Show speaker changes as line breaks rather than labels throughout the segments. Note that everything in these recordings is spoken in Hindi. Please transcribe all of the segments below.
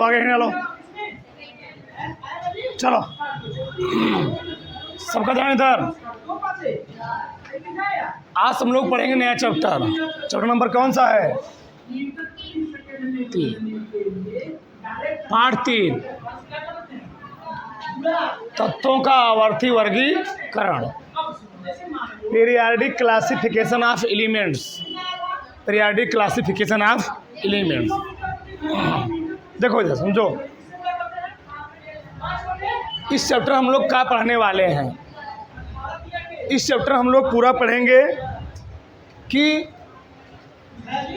आगे हिना लो, चलो सबका ध्यान इधर। आज हम लोग पढ़ेंगे नया चैप्टर। चैप्टर नंबर कौन सा है? 3, पार्ट 3, तत्वों का आवर्ती वर्गीकरण, periodic classification of elements, periodic classification of elements. देखो इधर समझो, इस चैप्टर हम लोग क्या पढ़ने वाले हैं। इस चैप्टर हम लोग पूरा पढ़ेंगे कि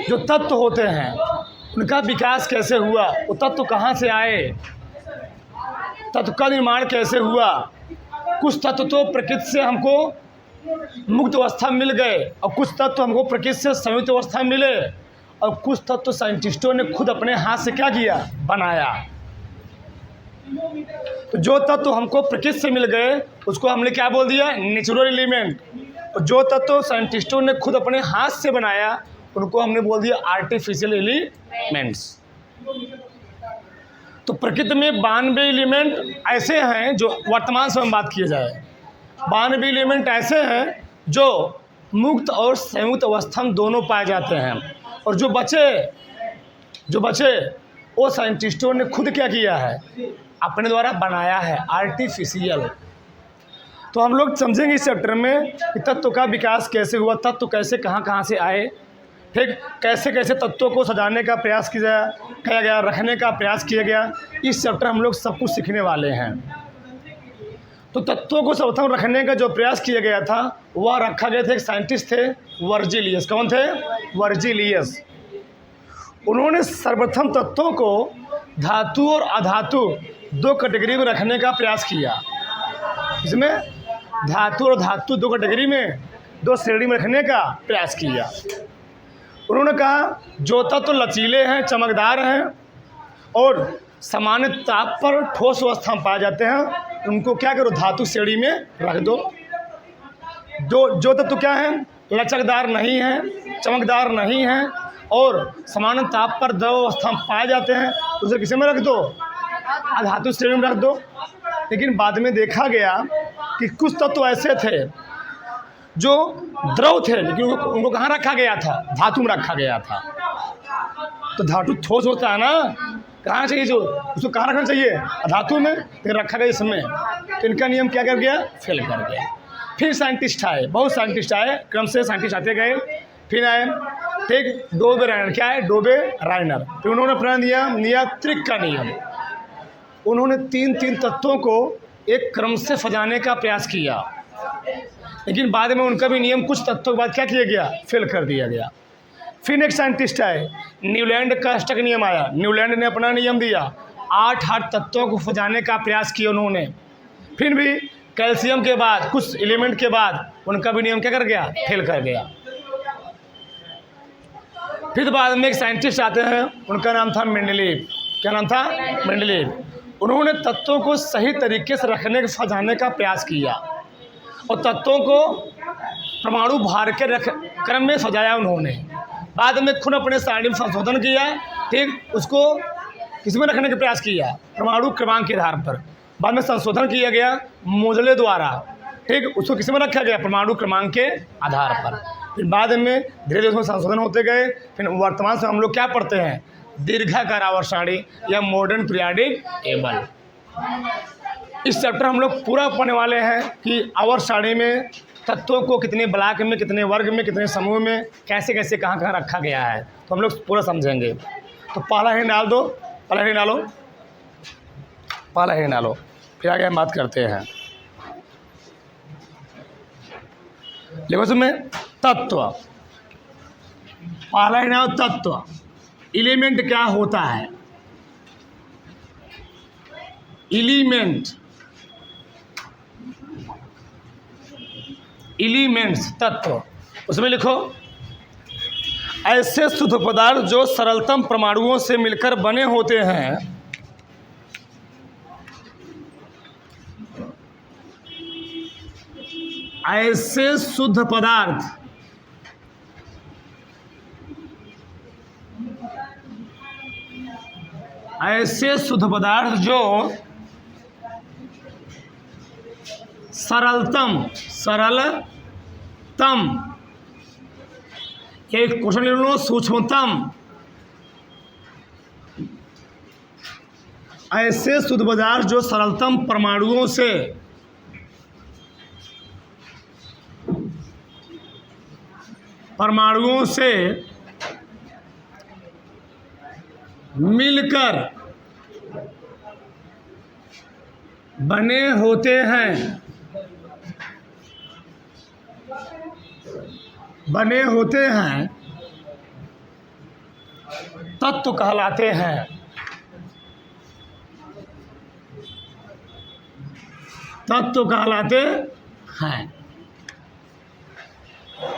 जो तत्व होते हैं उनका विकास कैसे हुआ, वो तत्व कहाँ से आए, तत्व का निर्माण कैसे हुआ। कुछ तत्व तो प्रकृति से हमको मुक्त अवस्था मिल गए और कुछ तत्व हमको प्रकृति से संयुक्त अवस्था मिले और कुछ तत्व साइंटिस्टों ने खुद अपने हाथ से क्या किया, बनाया। तो जो तत्व हमको प्रकृति से मिल गए उसको हमने क्या बोल दिया, नेचुरल एलिमेंट। और जो तत्व साइंटिस्टों ने खुद अपने हाथ से बनाया उनको हमने बोल दिया आर्टिफिशियल एलिमेंट्स। तो प्रकृति में 92 एलिमेंट ऐसे हैं जो वर्तमान समय में बात किया जाए, 92 एलिमेंट ऐसे हैं जो मुक्त और संयुक्त अवस्था में दोनों पाए जाते हैं। और जो बचे वो साइंटिस्टों ने खुद क्या किया है, अपने द्वारा बनाया है, आर्टिफिशियल। तो हम लोग समझेंगे इस चैप्टर में कि तत्व का विकास कैसे हुआ, तत्व कैसे कहाँ से आए, ठीक, कैसे कैसे तत्वों को सजाने का प्रयास किया गया, रखने का प्रयास किया गया। इस चैप्टर हम लोग सब कुछ सीखने वाले हैं। तो तत्वों को सर्वप्रथम रखने का जो प्रयास किया गया था वह रखा गया था, एक साइंटिस्ट थे वर्जिलियस। कौन थे? वर्जिलियस। उन्होंने सर्वप्रथम तत्वों को धातु और अधातु 2 कैटेगरी में रखने का प्रयास किया। इसमें धातु और धातु 2 कैटेगरी में, 2 श्रेणी में रखने का प्रयास किया। उन्होंने कहा जो तत्व लचीले हैं, चमकदार हैं और सामान्य ताप पर ठोस अवस्था में पाए जाते हैं उनको क्या करो, धातु श्रेणी में रख दो। जो तत्व क्या है, लचकदार नहीं है, चमकदार नहीं है और सामान्य ताप पर द्रव अवस्था में पाए जाते हैं उसे किसे में रख दो, अधातु श्रेणी में रख दो। लेकिन बाद में देखा गया कि कुछ तत्व ऐसे थे जो द्रव थे लेकिन उनको कहाँ रखा गया था, धातु में रखा गया था। तो धातु ठोस होता है ना, कहाँ चाहिए, जो उसको कहाँ रखना चाहिए, धातु में, फिर रखा गया इसमें। तो इनका नियम क्या कर गया, फेल कर गया। फिर साइंटिस्ट आए, बहुत साइंटिस्ट आए, क्रम से साइंटिस्ट आते गए। फिर आए, ठीक, डोबे रायनर। क्या है? डोबे रायनर। फिर उन्होंने अपना नियम त्रिक का नियम। उन्होंने 3 तत्वों को एक क्रम से सजाने का प्रयास किया, लेकिन बाद में उनका भी नियम कुछ तत्वों के बाद क्या किया गया, फेल कर दिया गया। फिर एक साइंटिस्ट आए, न्यूलैंड का अष्टक नियम आया। न्यूलैंड ने अपना नियम दिया, 8 तत्वों को सजाने का प्रयास किया उन्होंने। फिर भी कैल्शियम के बाद, कुछ एलिमेंट के बाद उनका भी नियम क्या कर गया, फेल कर गया। फिर बाद में एक साइंटिस्ट आते हैं, उनका नाम था मेंडलीव। क्या नाम था? मेंडलीव। उन्होंने तत्वों को सही तरीके से रखने के सजाने का प्रयास किया और तत्वों को परमाणु भार के क्रम में सजाया उन्होंने। बाद में खुद अपने सारणी में संशोधन किया, ठीक, उसको किस में रखने का प्रयास किया, परमाणु क्रमांक के आधार पर। बाद में संशोधन किया गया मोजले द्वारा, ठीक, उसको किस में रखा गया, परमाणु क्रमांक के आधार पर। फिर बाद में धीरे धीरे उसमें संशोधन होते गए। फिर वर्तमान से हम लोग क्या पढ़ते हैं, दीर्घाकार आवर्त सारणी या मॉडर्न पीरियोडिक टेबल। इस चैप्टर हम लोग पूरा पढ़ने वाले हैं कि आवर्त सारणी में तत्वों को कितने ब्लॉक में, कितने वर्ग में, कितने समूह में, कैसे कैसे कहाँ रखा गया है, तो हम लोग पूरा समझेंगे। तो पहला ही डाल दो, पहला ही डालो, फिर आगे हम बात करते हैं। देखो इसमें तत्व, पहला ही डालो तत्व। एलिमेंट क्या होता है, एलिमेंट्स तत्व। उसमें लिखो ऐसे शुद्ध पदार्थ जो सरलतम परमाणुओं से मिलकर बने होते हैं, ऐसे शुद्ध पदार्थ ऐसे शुद्ध पदार्थ जो सरलतम एक क्वेश्चन ले लो, सूक्ष्मतम, ऐसे शुद्ध पदार्थ जो सरलतम परमाणुओं से मिलकर बने होते हैं तत्व कहलाते हैं।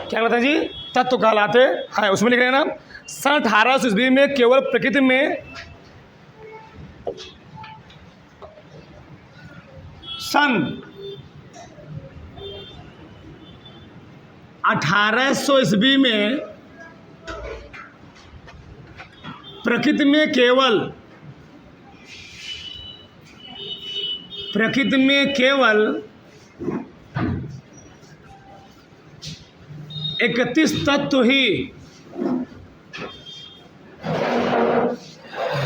क्या कहते हैं जी? तत्व कहलाते हैं। उसमें लिख रहे हैं ना, सन 1800 ईस्वी में केवल प्रकृति में सन 1800 ईस्वी में प्रकृति में केवल 31 तत्व ही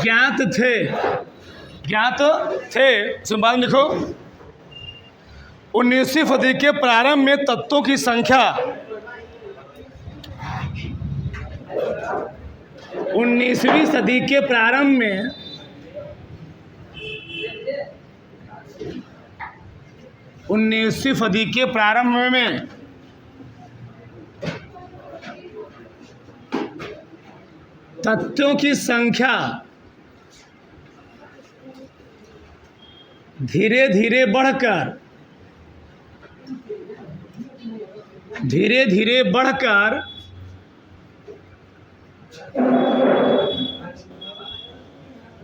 ज्ञात थे। इसमें बाद में लिखो, 19वीं सदी के प्रारंभ में तत्वों की संख्या 19वीं सदी के प्रारंभ में तत्वों की संख्या धीरे धीरे बढ़कर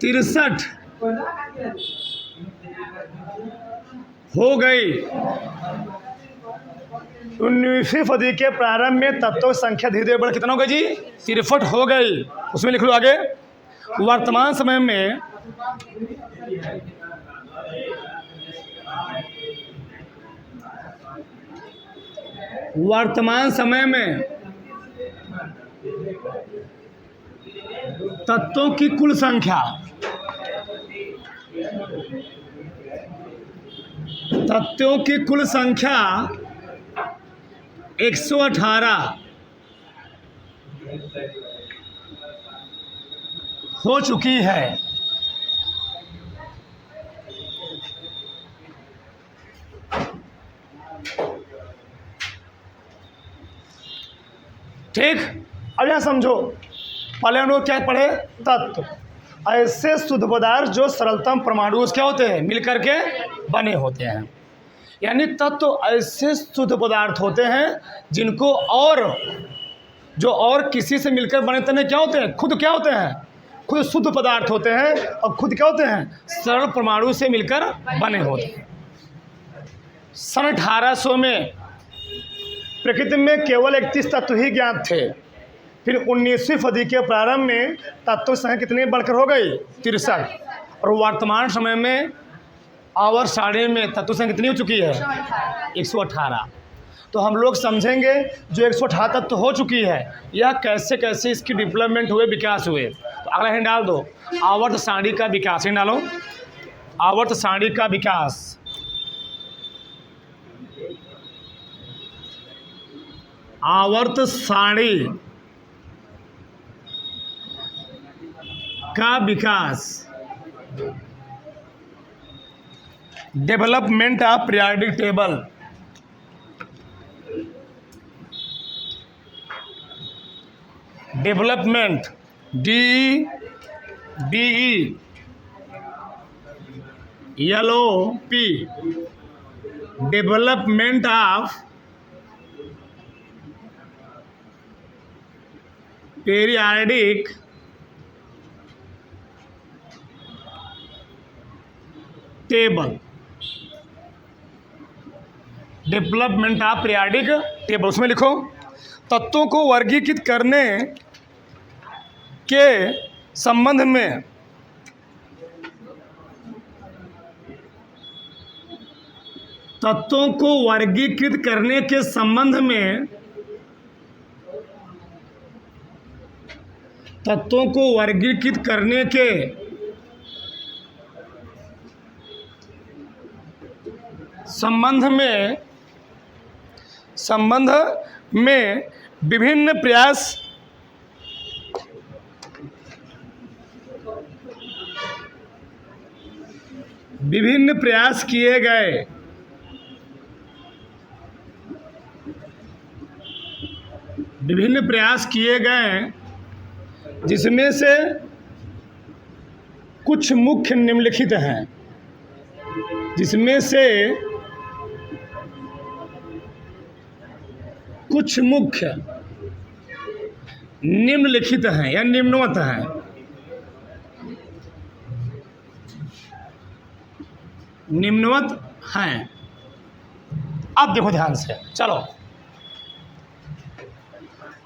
63 हो गई। 19वीं सदी के प्रारंभ में तत्वों की संख्या धीरे धीरे बढ़ कितना हो गई जी? 63 हो गई। उसमें लिख लो आगे, वर्तमान समय में तत्वों की कुल संख्या 118 हो चुकी है। ठीक, अब यहां समझो, पहले हम लोग क्या पढ़े? तत्व, ऐसे शुद्ध पदार्थ जो सरलतम परमाणुओं से क्या होते हैं? मिलकर के बने होते हैं। यानी तत्व ऐसे शुद्ध पदार्थ होते हैं जिनको और किसी से मिलकर बने तने क्या होते हैं? खुद क्या होते हैं? खुद शुद्ध पदार्थ होते हैं और खुद क्या होते हैं? सरल परमाणु से मिलकर बने होते हैं। सन 1800 में प्रकृति में केवल 31 तत्व ही ज्ञात थे। फिर 19वीं सदी के प्रारंभ में तत्वों की संख्या कितनी बढ़कर हो गई? 63। और वर्तमान समय में आवर सारणी में तत्व संख्या कितनी हो चुकी है? 118। तो हम लोग समझेंगे जो 118 तत्व हो चुकी है, यह कैसे कैसे इसकी डेवलपमेंट हुए, विकास हुए। तो अगला हिंट डाल दो, आवर्त सारणी का विकास। हिंट डालो, आवर्त सारणी का विकास। आवर्त सारणी का विकास, development of periodic table. Development, DEVELOP, development of periodic table. Development of periodic table. उसमें लिखो, तत्वों को वर्गीकृत करने के संबंध में तत्वों को वर्गीकृत करने के संबंध में, तत्वों को वर्गीकृत करने के संबंध में विभिन्न प्रयास किए गए, जिसमें से कुछ मुख्य निम्नलिखित हैं, या निम्नवत हैं। अब देखो ध्यान से, चलो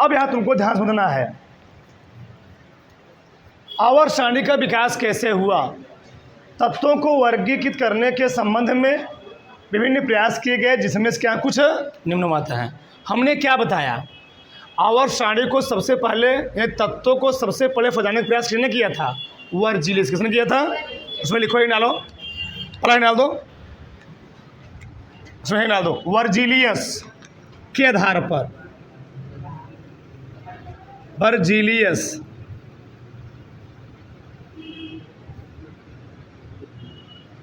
अब यहां तुमको ध्यान समझना है आवर्त सारणी का विकास कैसे हुआ। तत्वों को वर्गीकृत करने के संबंध में विभिन्न प्रयास किए गए, जिसमें से क्या कुछ निम्नवत हैं। हमने क्या बताया, आवर्त सारणी को सबसे पहले, तत्वों को सबसे पहले फैलाने का प्रयास किसने किया था? वर्जिलियस। किसने किया था? उसमें लिखो, ही डालो, पहले डाल दो, उसमें डाल दो। वर्जिलियस के आधार पर, वर्जिलियस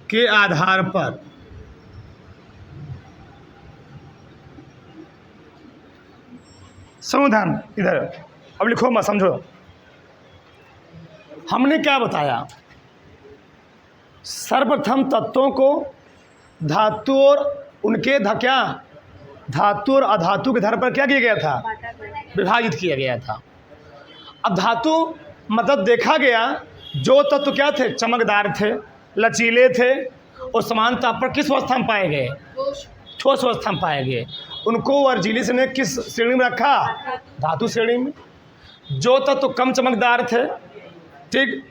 के आधार पर समाधान, इधर अब लिखो, मत समझो। हमने क्या बताया, सर्वप्रथम तत्वों को धातु और उनके धातु और अधातु के आधार पर क्या किया गया था? विभाजित किया गया था। अब धातु मतलब देखा गया जो तत्व क्या थे? चमकदार थे, लचीले थे और समान ताप पर किस अवस्था में पाए गए? ठोस अवस्था में पाए गए। उनको वर्जिलियस ने किस श्रेणी में रखा? धातु श्रेणी में। जो तत्व कम चमकदार थे, ठीक,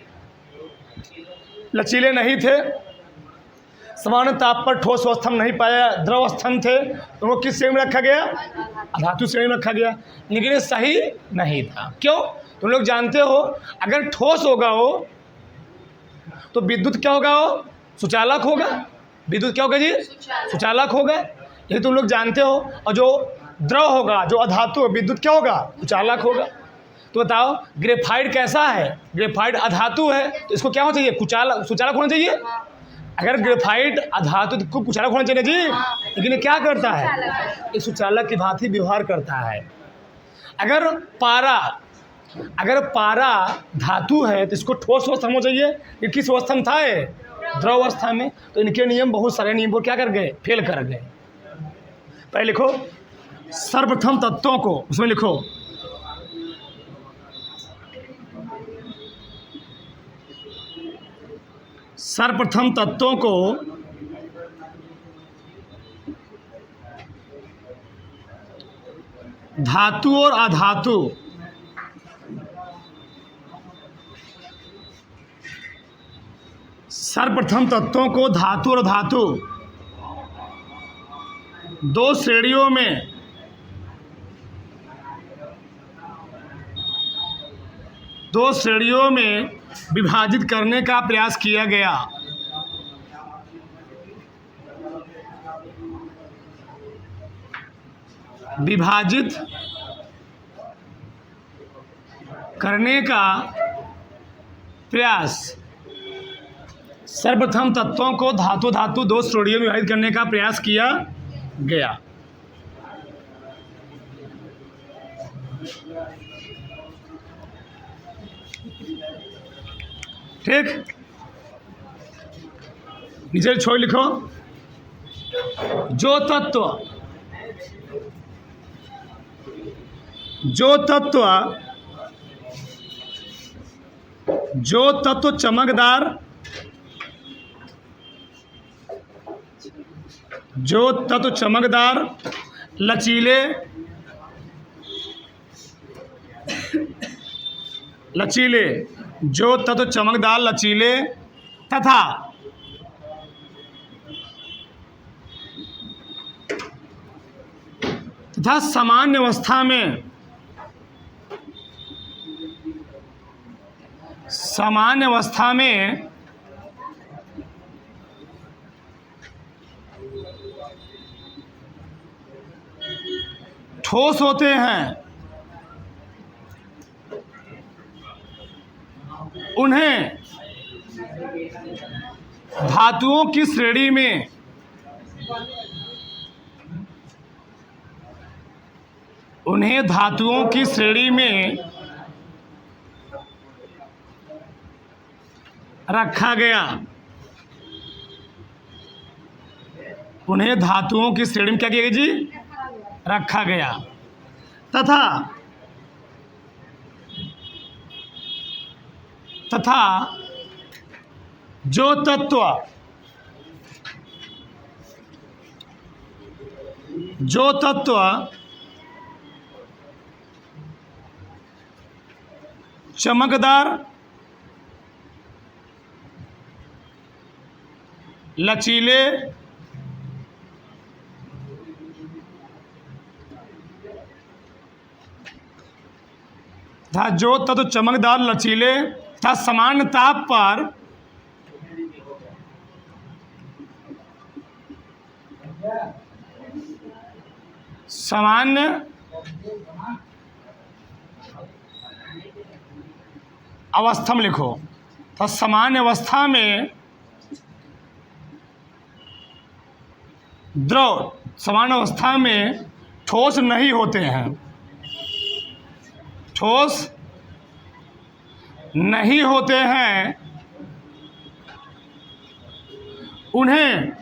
लचीले नहीं थे, समान ताप पर ठोस अवस्था में नहीं पाया, द्रव अवस्था में थे, तो उनको किस श्रेणी में रखा गया? अधातु श्रेणी में रखा गया। लेकिन ये सही नहीं था। क्यों? तुम लोग जानते हो, अगर ठोस होगा हो तो विद्युत क्या होगा? वो सुचालक होगा। विद्युत क्या होगा जी? सुचालक होगा, ये तुम लोग जानते हो। और जो द्रव होगा, जो अधातु, विद्युत क्या होगा? सुचालक होगा। तो बताओ, ग्रेफाइट कैसा है? ग्रेफाइट अधातु है, तो इसको क्या होना चाहिए? सुचालक होना चाहिए। अगर ग्रेफाइट अधातु तो इसको कुचालक होना चाहिए जी, लेकिन ये क्या करता है? ये सुचालक की भांति व्यवहार करता है। अगर पारा धातु है तो इसको ठोस अवस्था में होना चाहिए। ये किस अवस्था में था? ये द्रव अवस्था में। तो इनके नियम, बहुत सारे नियम को क्या कर गए? फेल कर गए। पहले लिखो सर्वप्रथम तत्वों को, उसमें लिखो सर्वप्रथम तत्वों को धातु और अधातु सर्वप्रथम तत्वों को धातु और धातु दो श्रेणियों में विभाजित करने का प्रयास किया गया। विभाजित करने का प्रयास, सर्वप्रथम तत्वों को धातु दो श्रेणियों में विभाजित करने का प्रयास किया गया। ठीक, नीचे छोड़ लिखो, जो तत्व चमकदार, लचीले जो तत्व चमकदार, लचीले तथा तथा सामान्य अवस्था में ठोस होते हैं। उन्हें धातुओं की श्रेणी में रखा गया। उन्हें धातुओं की श्रेणी में क्या किया गया जी? रखा गया। तथा जो तत्व चमकदार, लचीले, तथा सामान्य ताप पर अवस्था में लिखो। तो सामान्य अवस्था में द्रव, सामान्य अवस्था में ठोस नहीं होते हैं। ठोस नहीं होते हैं। उन्हें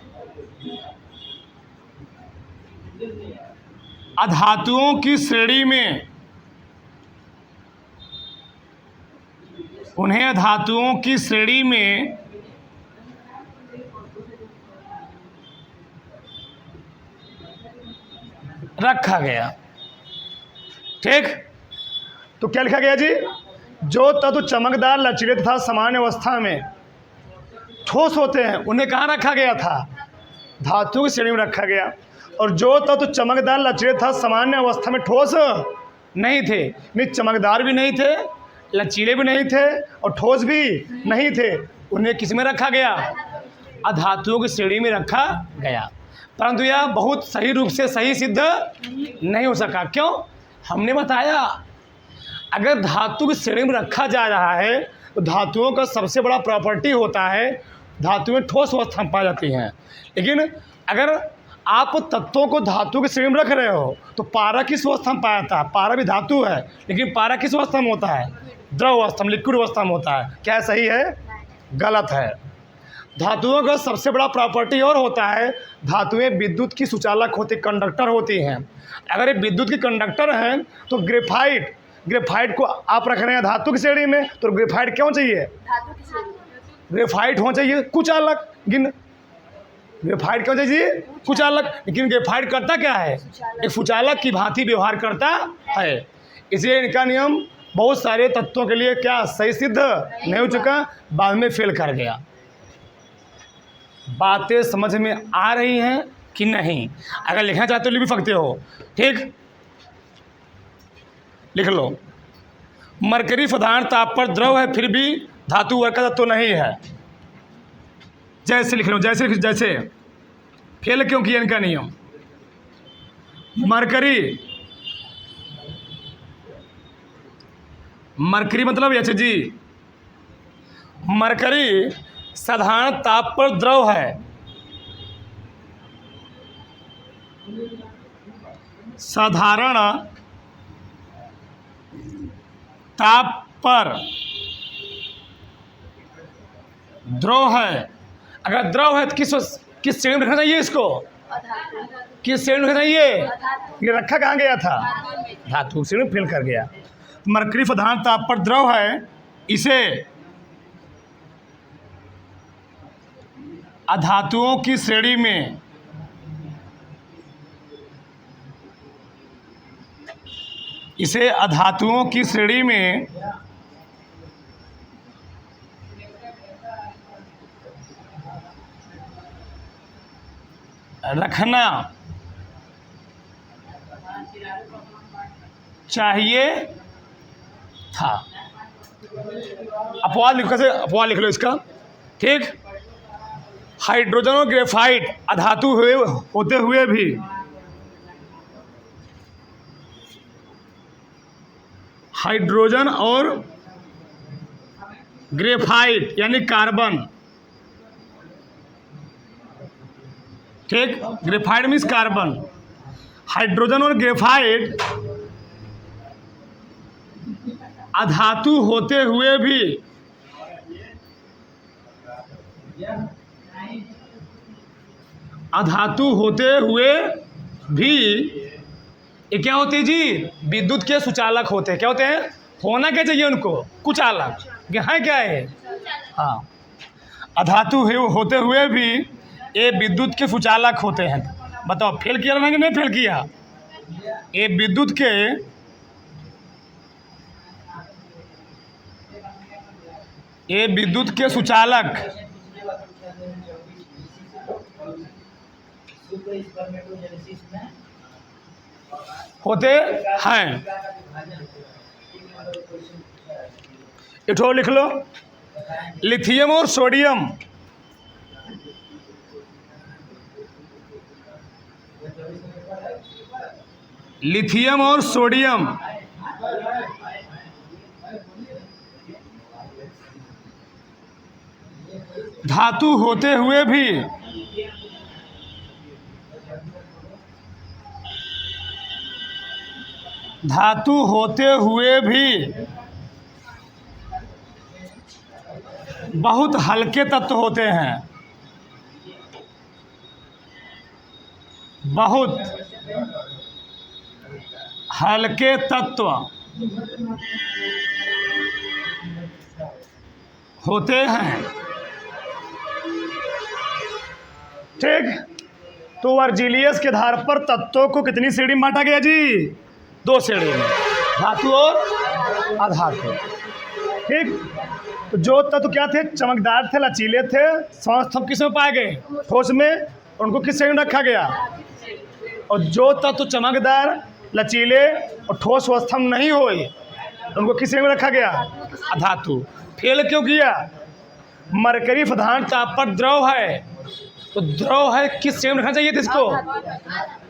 अधातुओं की श्रेणी में रखा गया। ठीक, तो क्या लिखा गया जी? जो तत्व चमकदार, लचीले तथा सामान्य अवस्था में ठोस होते हैं उन्हें कहाँ रखा गया था? धातु की श्रेणी में रखा गया। और जो तत्व चमकदार, लचीले तथा सामान्य अवस्था में ठोस नहीं थे, नहीं चमकदार भी नहीं थे, लचीले भी नहीं थे और ठोस भी नहीं थे, उन्हें किस में रखा गया? अधातुओं की श्रेणी में रखा गया। परंतु यह बहुत सही रूप से सही सिद्ध नहीं हो सका। क्यों? हमने बताया अगर धातु की श्रेणी में रखा जा रहा है तो धातुओं का सबसे बड़ा प्रॉपर्टी होता है धातुएं ठोस अवस्था में पाई जाती हैं। लेकिन अगर आप तत्वों को धातु की श्रेणी में रख रहे हो तो पारा किस अवस्था में पाया जाता है? पारा भी धातु है, लेकिन पारा किस अवस्था में होता है? द्रव अवस्था में, लिक्विड अवस्था में होता है। क्या सही है? गलत है। धातुओं का सबसे बड़ा प्रॉपर्टी और होता है धातुएं विद्युत की सुचालक होती, कंडक्टर होती हैं। अगर ये विद्युत की कंडक्टर हैं तो ग्रेफाइट को आप रख रहे हैं धातु की श्रेणी में, तो ग्रेफाइट क्यों चाहिए? ग्रेफाइट होना चाहिए कुचालक। लेकिन ग्रेफाइट क्यों चाहिए? कुचालक। लेकिन ग्रेफाइट करता क्या है? एक सुचालक की भांति व्यवहार करता है। इसलिए इनका नियम बहुत सारे तत्वों के लिए क्या सही सिद्ध नहीं हो चुका, बाद में फेल कर गया। बातें समझ में आ रही हैं कि नहीं? अगर लिखना चाहते हो लिख भी सकते हो। ठीक, लिख लो। मरकरी साधारण ताप पर द्रव है, फिर भी धातु वर्ग का तत्व नहीं है। जैसे लिख लो, जैसे फेल क्यों किया इनका नियम? मरकरी मतलब ऐसे जी, मरकरी साधारण ताप पर द्रव है। साधारण ताप पर द्रव है। अगर द्रव है तो किस श्रेणी में रखना चाहिए इसको? किस श्रेणी में रखना चाहिए? ये रखा कहाँ गया था? धातु श्रेणी में फेल कर गया। मरकरी साधारण ताप पर द्रव है, इसे अधातुओं की श्रेणी में चाहिए था। अपवाद लिखो, कैसे अपवाद लिख लो इसका, ठीक। हाइड्रोजन और ग्रेफाइट अधातु होते हुए भी हाइड्रोजन और ग्रेफाइट यानी कार्बन, ठीक। Graphite means carbon. हाइड्रोजन और ग्रेफाइट अधातु होते हुए भी ये क्या होते हैं जी? विद्युत के सुचालक होते हैं। क्या होते हैं? होना क्या चाहिए उनको? कुचालक। है क्या है? हाँ, अधातु होते हुए भी ये विद्युत के सुचालक होते हैं। बताओ फेल किया ना कि नहीं फेल किया? ये विद्युत के सुचालक होते हैं। इठो लिख लो, लिथियम और सोडियम धातु होते हुए भी बहुत हल्के तत्व होते हैं। बहुत हल्के तत्व होते हैं, ठीक। तो वर्जिलियस के आधार पर तत्वों को कितनी श्रेणी में बांटा गया जी? 2 श्रेणी में, धातु और अधातु, ठीक। तो जो तत्व क्या थे? चमकदार थे, लचीले थे, समस्तम किस में पाए गए? ठोस में। उनको किस श्रेणी में रखा गया? और जो तत्व चमकदार, लचीले और ठोस अवस्था में नहीं हुए, उनको किस श्रेणी में रखा गया? अधातु। फेल क्यों किया? मरकरी प्रधान ताप पर द्रव है, तो द्रव है, किस श्रेणी में रखना चाहिए था इसको?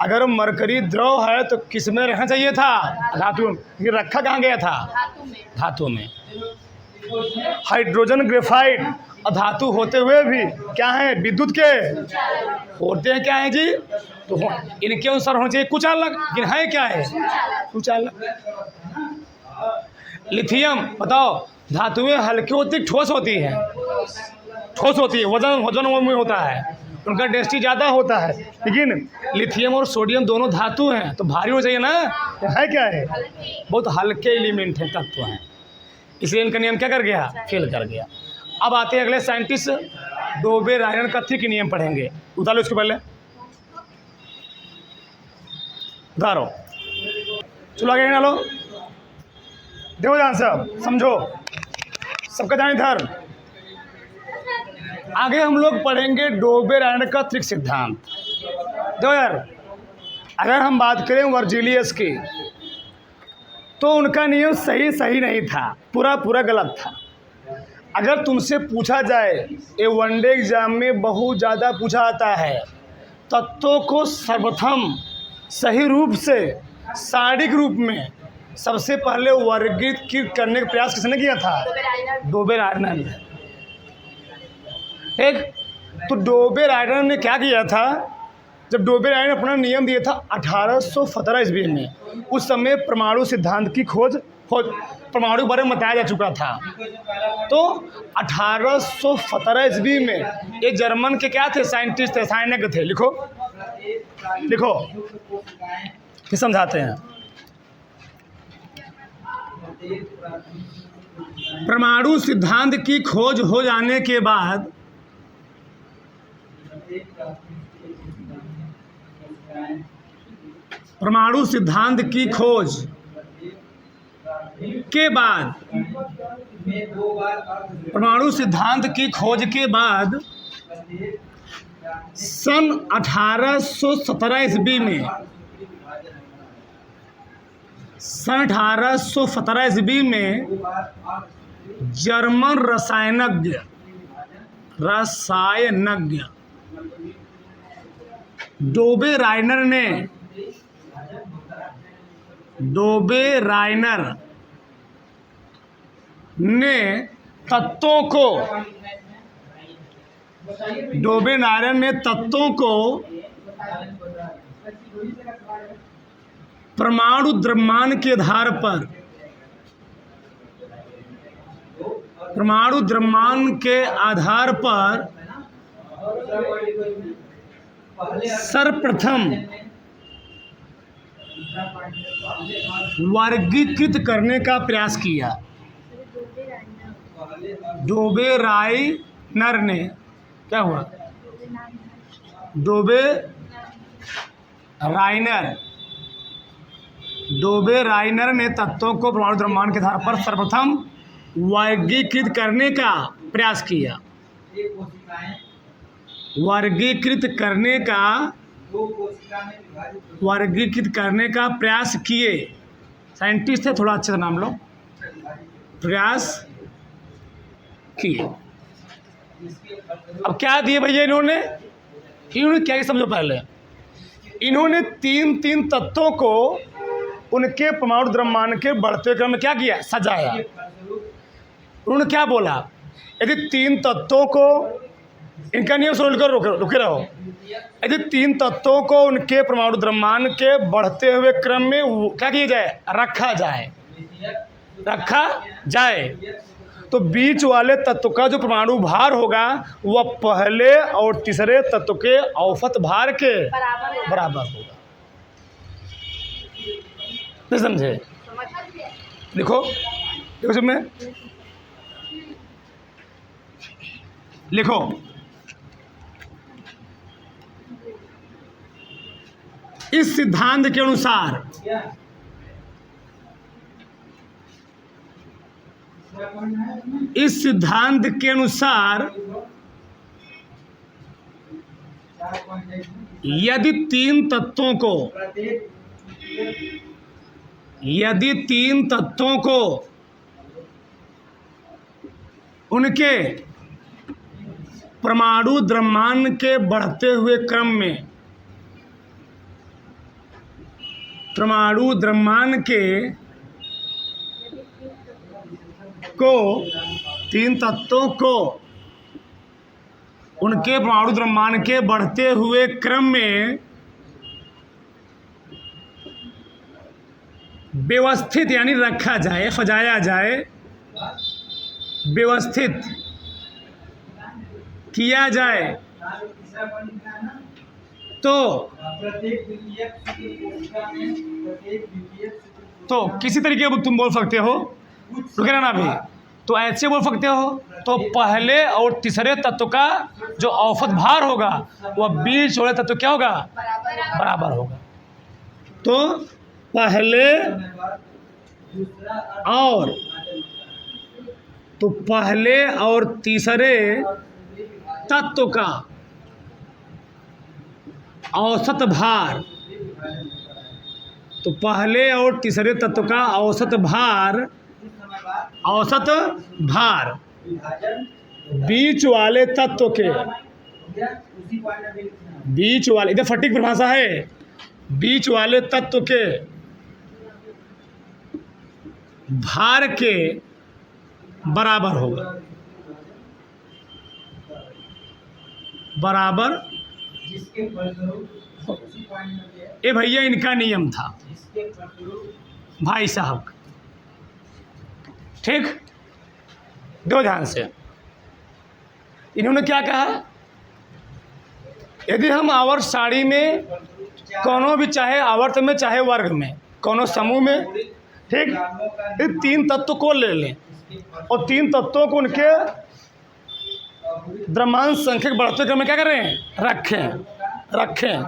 अगर मरकरी द्रव है तो किस में रखना चाहिए था? धातु। ये रखा कहाँ गया था? धातु में। हाइड्रोजन ग्रेफाइट अधातु होते हुए भी क्या है? विद्युत के होते हैं। क्या है जी? तो इनके अनुसार होना चाहिए कुचालक, लेकिन है क्या है? कुचालक। लिथियम बताओ, धातुएं हल्की होती ठोस होती है? ठोस होती है, वजन में होता है, उनका डेंसिटी ज़्यादा होता है। लेकिन लिथियम और सोडियम दोनों धातु हैं, तो भारी हो चाहिए ना। है क्या है? बहुत हल्के एलिमेंट हैं, तत्व हैं, इसलिए इनका नियम क्या कर गया? फेल कर गया। अब आते हैं अगले साइंटिस्ट, डोबेर-आयरन-कथी के नियम पढ़ेंगे। उतारो इसके पहले, उतारो, चलो आगे ना लो, देखो ध्यान से, समझो, सबका ध्यान इधर। आगे हम लोग पढ़ेंगे डोबेर-आयरन का त्रिक सिद्धांत। देखो यार, अगर हम बात करें वर्जिलियस की, तो उनका नियम सही नहीं था, पूरा गलत था। अगर तुमसे पूछा जाए, ये वनडे एग्जाम में बहुत ज़्यादा पूछा आता है, तत्वों को सर्वप्रथम सही रूप से शारीरिक रूप में सबसे पहले वर्गीकृत करने का प्रयास किसने किया था? डोबेर-आयरन। एक तो डोबेर-आयरन ने क्या किया था? जब डोबेर-आयरन अपना नियम दिया था 1817 ईस्वी में, उस समय परमाणु सिद्धांत की खोज परमाणु के बारे में बताया जा चुका था। तो 1817 ईस्वी में एक जर्मन के क्या थे? साइंटिस्ट थे, साइनक थे। लिखो कि समझाते हैं। परमाणु सिद्धांत की खोज हो जाने के बाद परमाणु सिद्धांत की खोज के बाद सन 1817 ईस्वी में सन 1817 ईस्वी में जर्मन रसायनज्ञ डोबे राइनर ने तत्वों को परमाणु द्रव्यमान के आधार पर सर्वप्रथम वर्गीकृत करने का प्रयास किया। डोबे राइनर ने क्या हुआ? डोबे राइनर ने तत्वों को परमाणु द्रव्यमान के आधार पर सर्वप्रथम वर्गीकृत करने का प्रयास किया। वर्गीकृत करने का प्रयास किए। साइंटिस्ट है, थोड़ा अच्छे से नाम लो। प्रयास किए। अब क्या दिए भैया इन्होंने क्या समझो पहले। इन्होंने तीन तत्वों को उनके परमाणु द्रव्यमान के बढ़ते क्रम में क्या किया? सजाया। उन्होंने क्या बोला? यदि तीन तत्वों को, इनका नियम सुनकर रुके रहो, यदि तीन तत्वों को उनके परमाणु द्रव्यमान के बढ़ते हुए क्रम में क्या किया जाए? रखा जाए तो बीच वाले तत्व का जो परमाणु भार होगा वह पहले और तीसरे तत्व के औसत भार के बराबर होगा। नहीं समझे? देखो इसमें लिखो, इस सिद्धांत के अनुसार यदि तीन तत्वों को उनके परमाणु द्रव्यमान के बढ़ते हुए क्रम में तीन तत्वों को उनके परमाणु द्रव्यमान के बढ़ते हुए क्रम में व्यवस्थित यानी रखा जाए, सजाया जाए, व्यवस्थित किया जाए तो किसी तरीके तुम बोल सकते हो, रुके ना भी, तो ऐसे बोल सकते हो तो पहले और तीसरे तत्व का जो औसत भार होगा वह बीच वाले तत्व क्या होगा? बराबर होगा। तो पहले और तीसरे तत्व का औसत भार, तो पहले और तीसरे तत्व का औसत भार बीच वाले तत्व के, बीच वाले, इधर सटीक परिभाषा है, बीच वाले तत्व के भार के बराबर होगा। बराबर ये भैया इनका नियम था भाई साहब, ठीक? दो ध्यान से। इन्होंने क्या कहा? यदि हम आवर्त सारणी में कोनो भी, चाहे आवर्त में चाहे वर्ग में, कोनो समूह में, ठीक, ये तीन तत्व को ले लें और तीन तत्वों को उनके द्रव्यमान संख्या के बढ़ते क्रम में क्या करें? रखें,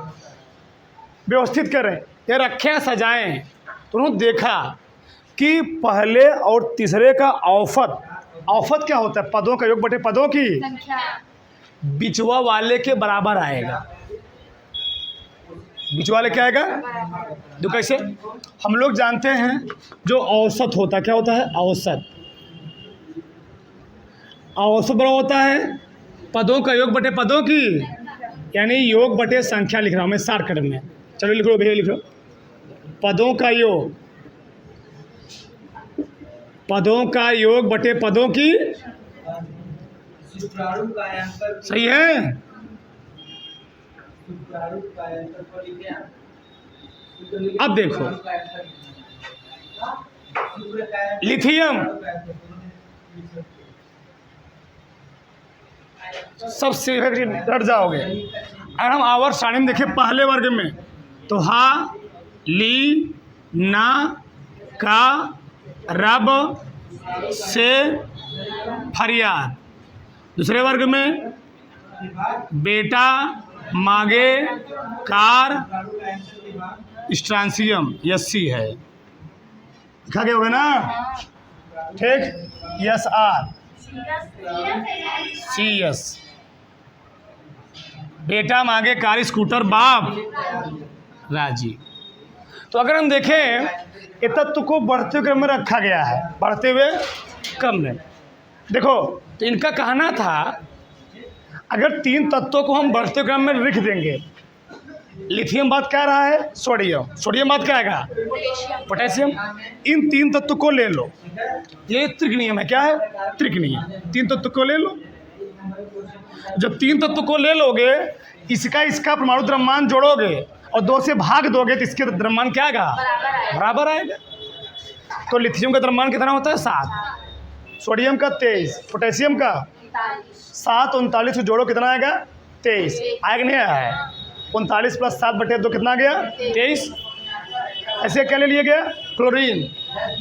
व्यवस्थित करें, ये रखें, सजाएं। तो उन्होंने देखा कि पहले और तीसरे का औसत क्या होता है? पदों का योग बटे पदों की संख्या, बिचवा वाले के बराबर आएगा। बीच वाले क्या आएगा? दो। कैसे? हम लोग जानते हैं जो औसत होता है, क्या होता है? औसत। औसत बड़ा होता है पदों का योग बटे पदों की, यानी योग बटे संख्या लिख रहा हूँ मैं शॉर्टकट में। चलो लिख लो भैया, लिख लो। पदों का योग, पदों का योग बटे पदों की। सही है। अब देखो, लिथियम सबसे डर जाओगे। अगर हम आवर्त सारणी में देखें पहले वर्ग में तो हा, ली, ना, का, रब, से, फरियाद। दूसरे वर्ग में बेटा, मागे, कार, स्ट्रांसियम, यस्सी है। लिखा गया होगा ना? ठीक। Yes R, C S. बेटा, मागे, कार, स्कूटर, बाप, राजी। तो अगर हम देखें ये तत्व को बढ़ते हुए क्रम में रखा गया है, बढ़ते हुए क्रम में। देखो, तो इनका कहना था अगर तीन तत्वों को हम बढ़ते क्रम में लिख देंगे, लिथियम बात क्या रहा है? सोडियम। सोडियम बात क्या आएगा? पोटेशियम। इन तीन तत्व को ले लो, ये त्रिक नियम है। क्या है? त्रिक नियम। तीन तत्व को ले लो। जब तीन तत्व को ले लोगे, इसका इसका परमाणु द्रव्यमान जोड़ोगे और 2 से भाग दोगे तो इसके द्रव्यमान क्या आएगा? बराबर आएगा। तो लिथियम का द्रव्यमान कितना होता है? 7। सोडियम का 23, पोटेशियम का 7। 39 को जोड़ो कितना आएगा? 23। आएगा नहीं आया है? 39 + 7 बटे 2 कितना आ गया? 23। ऐसे क्या ले लिया गया? क्लोरीन।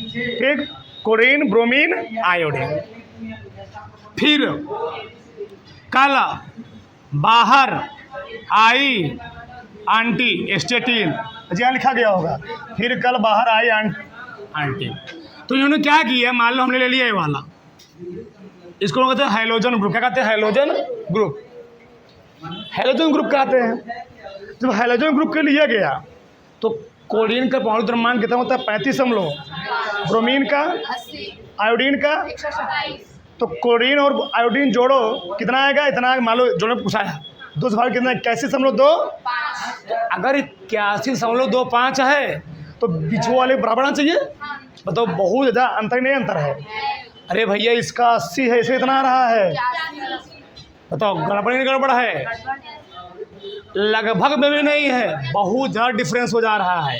ठीक, क्लोरीन, ब्रोमीन, आयोडीन। फिर कल बाहर आई आंटी स्टेटिन, यहाँ लिखा गया होगा। फिर कल बाहर आई आंटी। तो इन्होंने क्या किया? मान लो हमने ले लिया ये वाला, इसको कहते हैं हाइड्रोजन ग्रुप। क्या कहते हैं? Hydrogen group. हाइड्रोजन ग्रुप कहते हैं। जब हाइड्रोजन ग्रुप के लिया गया तो क्लोरीन का परमाणु द्रव्यमान कितना होता है? 35। ब्रोमीन का, आयोडीन का, तो क्लोरीन और आयोडीन जोड़ो कितना आएगा? इतना। मान लो जोड़ने पूछा है 2 से भाग कितना? 81.2। अगर 81.25 है तो बीच वाले बराबर आना चाहिए। बताओ, बहुत ज़्यादा अंतर नहीं, अंतर है। अरे भैया इसका 80 है, इसे इतना आ रहा है। बताओ, गड़बड़ नहीं गड़बड़ है? लगभग में भी नहीं है, बहुत ज़्यादा डिफरेंस हो जा रहा है।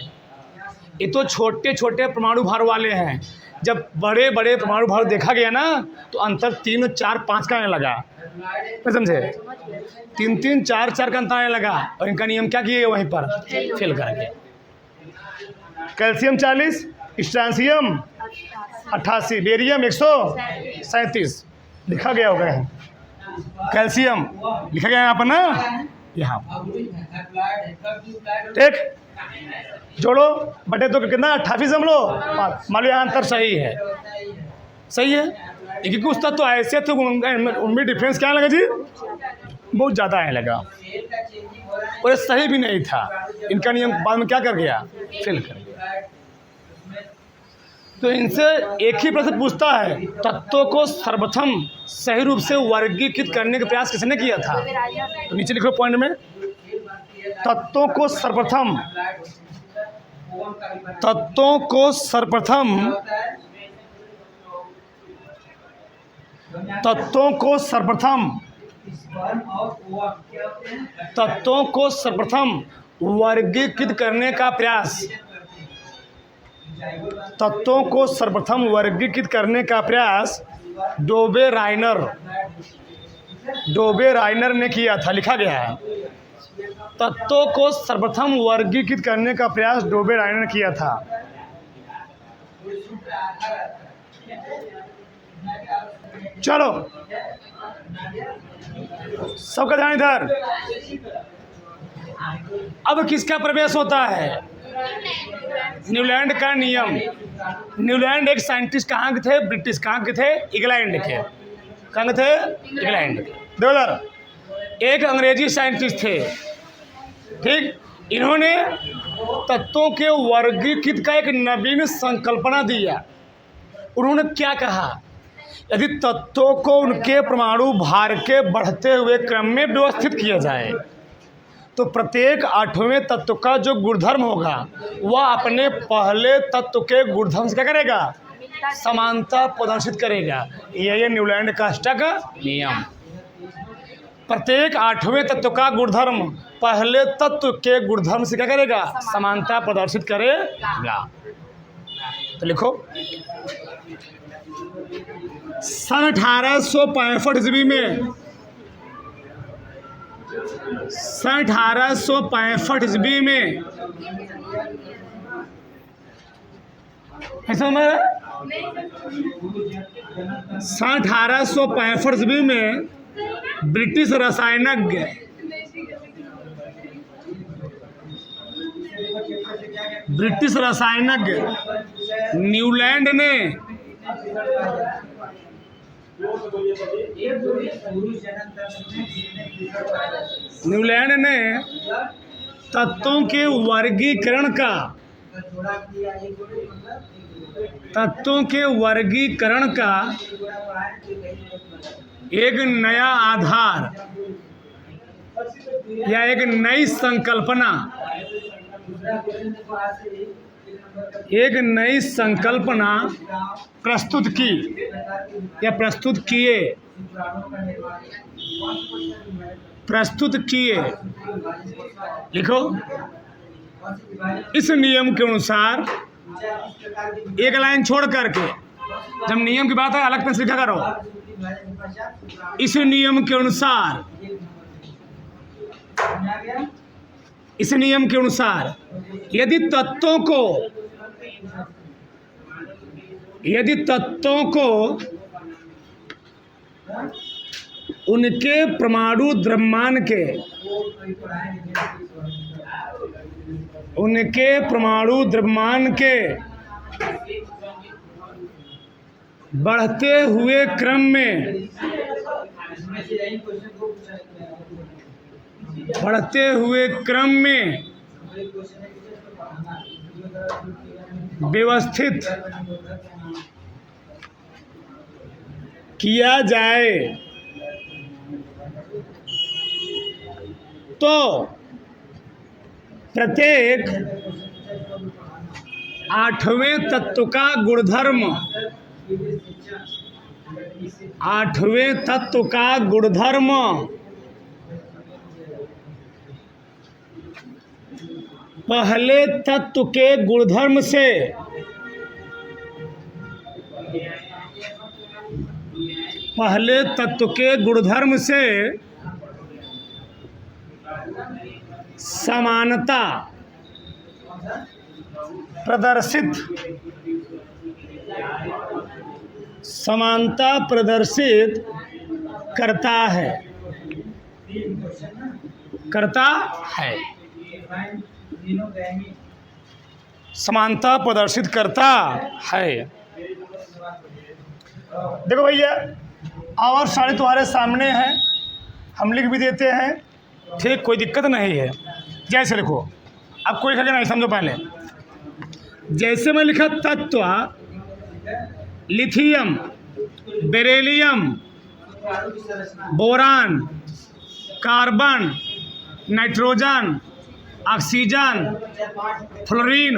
ये तो छोटे छोटे परमाणु भार वाले हैं। जब बड़े बड़े परमाणु भार देखा गया ना तो अंतर 3, 4, 5 का आने लगा। समझे? 3, 3, 4, 4 का अंतर आने लगा। और इनका नियम क्या किए? वहीं पर फेल करके। कैल्शियम 40, स्ट्रांसियम 88, बेरियम 137 लिखा गया होगा। कैल्शियम लिखा गया यहाँ पर ना, यहाँ। ठीक, जोड़ो बटे 2 कितना? 28.5। मान लो यहाँ अंतर सही है। सही है, लेकिन कुछ तत्व तो ऐसे थे उनमें डिफरेंस क्या लगा जी? बहुत ज़्यादा आने लगा और सही भी नहीं था। इनका नियम बाद में क्या कर गया? फेल कर गया। तो इनसे एक ही प्रश्न पूछता है, तत्वों को सर्वप्रथम सही रूप से वर्गीकृत करने का प्रयास किसने किया था? तो नीचे लिखो पॉइंट में, तत्वों को सर्वप्रथम तत्वों को सर्वप्रथम वर्गीकृत करने का प्रयास डोबे राइनर ने किया था। लिखा गया है, तत्वों को सर्वप्रथम वर्गीकृत करने का प्रयास डोबे राइनर ने किया था। चलो सबका ध्यान इधर। अब किसका प्रवेश होता है? न्यूलैंड का नियम। न्यूलैंड एक साइंटिस्ट कहाँ के थे? ब्रिटिश। कहाँ के थे? इंग्लैंड के। कहाँ थे? इंग्लैंड के। 2000 एक अंग्रेजी साइंटिस्ट थे। ठीक, इन्होंने तत्वों के वर्गीकृत का एक नवीन संकल्पना दिया। उन्होंने क्या कहा, यदि तत्वों को उनके परमाणु भार के बढ़ते हुए क्रम में व्यवस्थित किया जाए तो प्रत्येक आठवें तत्व का जो गुणधर्म होगा वह अपने पहले तत्व के गुणधर्म से क्या करेगा, समानता प्रदर्शित करेगा। यह न्यूलैंड का अष्टक नियम। प्रत्येक आठवें तत्व का गुणधर्म पहले तत्व के गुणधर्म से क्या करेगा, समानता प्रदर्शित करेगा। तो लिखो, सन 1865 ईस्वी में, सन 1865 ईस्वी में ऐसा मैं सन 1865 ईस्वी में ब्रिटिश रसायनज्ञ न्यूलैंड ने तत्वों के वर्गीकरण का एक नया आधार या एक नई संकल्पना प्रस्तुत की या प्रस्तुत किए। लिखो, इस नियम के अनुसार, एक लाइन छोड़ करके, जब नियम की बात है अलग पेन से लिखा करो। इस नियम के अनुसार यदि तत्वों को उनके परमाणु द्रव्यमान के बढ़ते हुए क्रम में व्यवस्थित किया जाए तो प्रत्येक आठवें तत्व का गुणधर्म पहले तत्व के गुणधर्म से समानता प्रदर्शित करता है। समानता प्रदर्शित करता है। देखो भैया, और सारे तुम्हारे सामने हैं, हम लिख भी देते हैं, ठीक, कोई दिक्कत नहीं है। जैसे लिखो, अब कोई लिखा नहीं, समझो पहले। जैसे मैं लिखा तत्व lithium, beryllium, boron, carbon, nitrogen, oxygen, fluorine,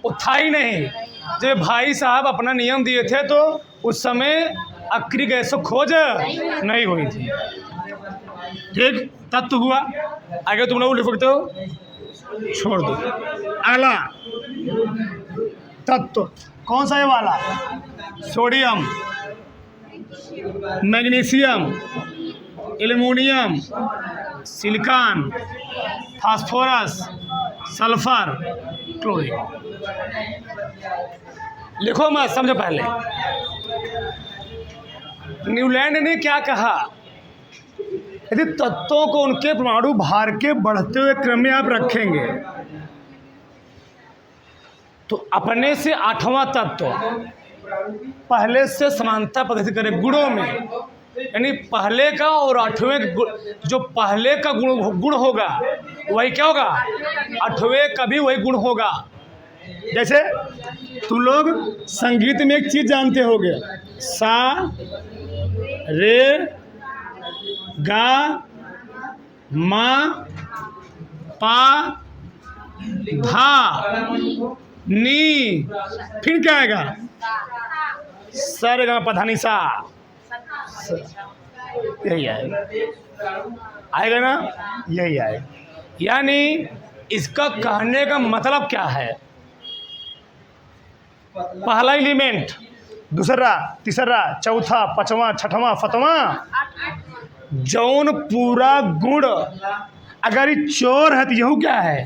वो था ही नहीं। जब भाई साहब अपना नियम दिए थे तो उस समय अक्रिय गैसों खोज नहीं हुई थी। ठीक, तत्व हुआ। आगे तुम लोग लिख सकते हो, छोड़ दो। अगला तत्व कौन सा है वाला? Sodium, magnesium, aluminium, silicon, phosphorus, sulphur, chlorine. लिखो मत, समझो पहले। न्यूलैंड ने क्या कहा, यदि तत्वों को उनके परमाणु भार के बढ़ते हुए क्रम में आप रखेंगे तो अपने से आठवां तत्व पहले से समानता प्रदर्शित करे गुणों में, यानी पहले का और आठवें जो पहले का गुण होगा वही क्या होगा, आठवें का भी वही गुण होगा। जैसे तुम लोग संगीत में एक चीज़ जानते होगे, सा रे गा मा पा धा नी, फिर क्या आएगा, सर गा पा धा नी सा, यही आएगा, आएगा ना, यही आएगा। यानी इसका कहने का मतलब क्या है, पहला एलिमेंट, दूसरा, तीसरा, चौथा, पांचवा, छठवां, सातवां, जौन पूरा गुण, अगर ये चोर है तो यहू क्या है,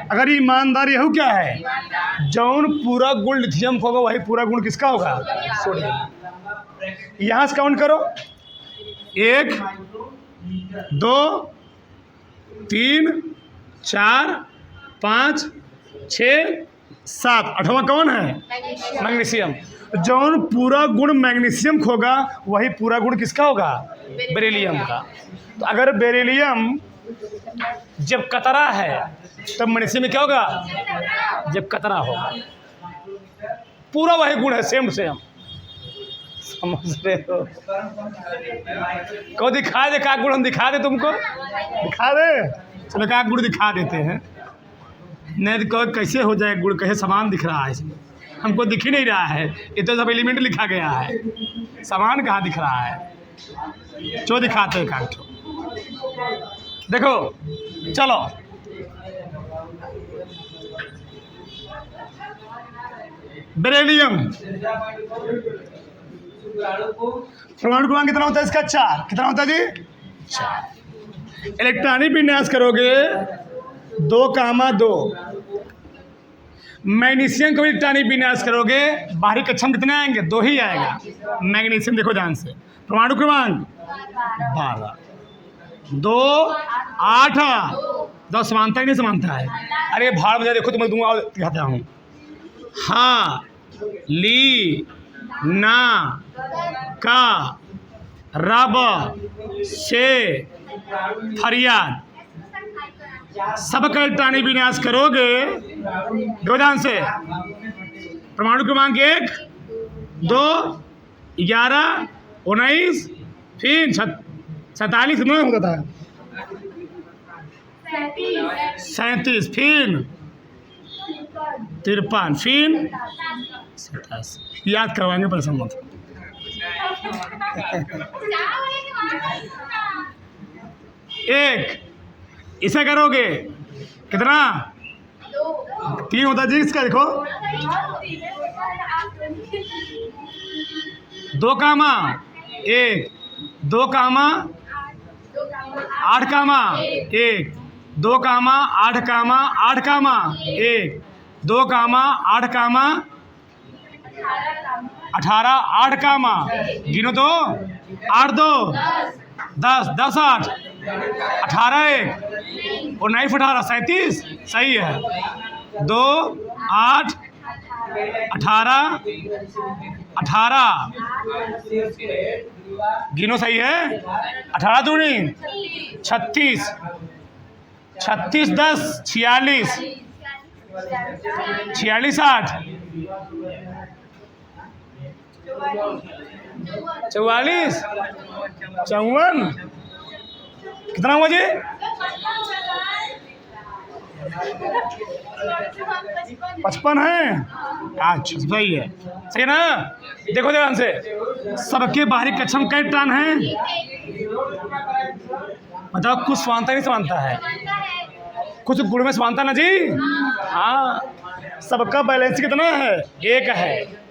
अगर ये ईमानदार यहू क्या है, जौन पूरा गुण लिथियम होगा वही पूरा गुण किसका होगा, सोडियम। यहाँ से काउंट करो, 1 2 3 4 5 6 7, 8वां कौन है, मैग्नीशियम। जौन पूरा गुण मैग्नीशियम होगा वही पूरा गुण किसका होगा, बेरिलियम का। तो अगर बेरिलियम जब कतरा है तब मैग्नीशियम में क्या होगा, जब कतरा होगा। पूरा वही गुण है, सेम सेम, समझ रहे हो। को दिखा दे का गुण, हम दिखा दे तुमको, दिखा दे, चलो का गुण दिखा देते हैं। नहीं तो कैसे हो जाए गुण, कैसे सामान दिख रहा है इसमें, हमको दिख ही नहीं रहा है, ये तो सब एलिमेंट लिखा गया है, सामान कहाँ दिख रहा है। जो दिखाते हैं काट, देखो चलो, बेरिलियम परमाणु क्रमांक कितना होता है इसका, 4। कितना होता है जी, 4। इलेक्ट्रॉनिक विन्यास करोगे 2,2। मैग्नीशियम का भी इलेक्ट्रॉनिक विन्यास करोगे, बाहरी कक्षम कितने आएंगे, 2 ही आएगा। मैग्नीशियम देखो ध्यान से, परमाणु क्रमांक 12, 2 8, 2 समानता ही नहीं समानता है। अरे भाड़ बजा, देखो तुम्हें दूंगा, दिखाता हूँ। हाँ ली ना का रब से फरियाद, सबका इलेक्ट्रॉनिक विन्यास करोगे ध्यान से, परमाणु क्रमांक 1 2 11 19 फिर 47 में होता था, 37 फिर 53 फिर 87। याद करवाएंगे परेशान मत। एक इसे करोगे कितना, 3 होता जी इसका, देखो 2 कामा 1 2 कामा 8 कामा 1 2 कामा 8 कामा 8 कामा 1 2 कामा 8 कामा 18 8 कामा, गिनो तो 8 2 10 10 8 18 1 और 9 18 37, सही है। 2 8 18 18 गिनो, सही है। 18 दूनी 36 36 10 46 46 8 44 54, कितना हुआ जी, 55 है। अच्छा सही है, सही ना। देखो ध्यान से, सबके बाहरी कक्षम कई इलेक्ट्रॉन हैं, मतलब कुछ समानता नहीं समानता है, कुछ गुण में समानता ना जी। हाँ, सबका बैलेंस कितना है, 1 है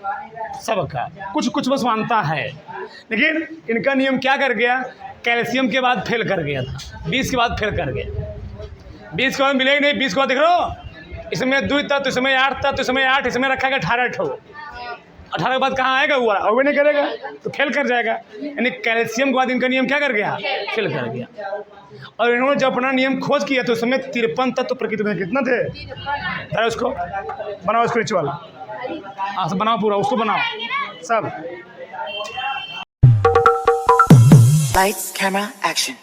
सबका, कुछ कुछ में समानता है। लेकिन इनका नियम क्या कर गया, कैल्शियम के बाद फेल कर गया था, 20 के बाद फेल कर गया। 20 के बाद मिलेगा नहीं, 20 के बाद देख लो, इसमें 2 तत्व, इसमें 8 तत्व, इसमें 8, इसमें रखा गया 18 ठो, 18 के बाद कहाँ आएगा, हुआ और नहीं करेगा तो फेल कर जाएगा। यानी कैल्शियम के बाद इनका नियम क्या कर गया, फेल कर गया। और इन्होंने जब अपना नियम खोज किया तो उसमें 53 तत्व प्रकृति में कितना थे, अरे उसको बनाओ, उसको नीचे वाला, हाँ सब बनाओ, पूरा उसको बनाओ सब।
Lights, camera, action.